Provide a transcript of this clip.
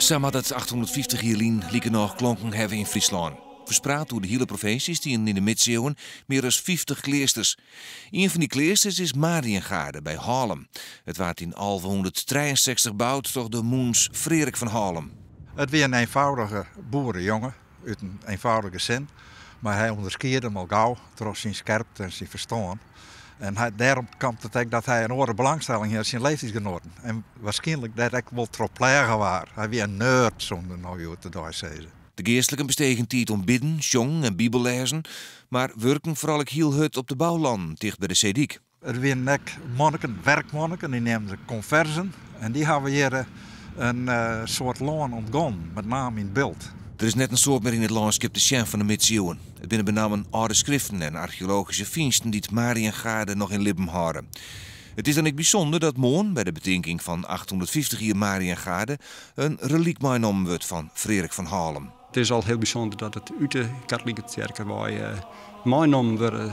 Samen had het 850 jaar lieken nog klonken hebben in Friesland. Verspraad door de hele provincies die in de middeleeuwen meer dan 50 kleesters. Een van die kleesters is Mariëngaarde bij Haarlem. Het werd in 1163 gebouwd door de moens Frederik van Haarlem. Het was een eenvoudige boerenjongen uit een eenvoudige zin. Maar hij onderscheidde hem al gauw door zijn scherpte en zijn verstand. En daarom komt het ook dat hij een andere belangstelling heeft in zijn leeftijdsgenoten. En waarschijnlijk dat ik wel troplegen was. Hij was een nerd, zonder nou uit te zeggen. De geestelijken bestegen tijd om bidden, zong en bibellezen, maar werken vooral ook heel hut op de bouwland, dicht bij de Zeediek. Er waren ook monniken, werkmonniken, die nemen de conversen. En die hebben hier een soort loon ontgonnen, met name in beeld. Er is net een soort meer in het landschap te zien van de middeleeuwen. Het binnen benamen oude schriften en archeologische vindsten die het Mariëngaarde nog in Lippen houden. Het is dan ook bijzonder dat morgen, bij de bedenking van 850 jaar Mariëngaarde, een reliek meegenomen wordt van Frederik van Haarlem. Het is al heel bijzonder dat het uit de katholieke kerk meegenomen wordt.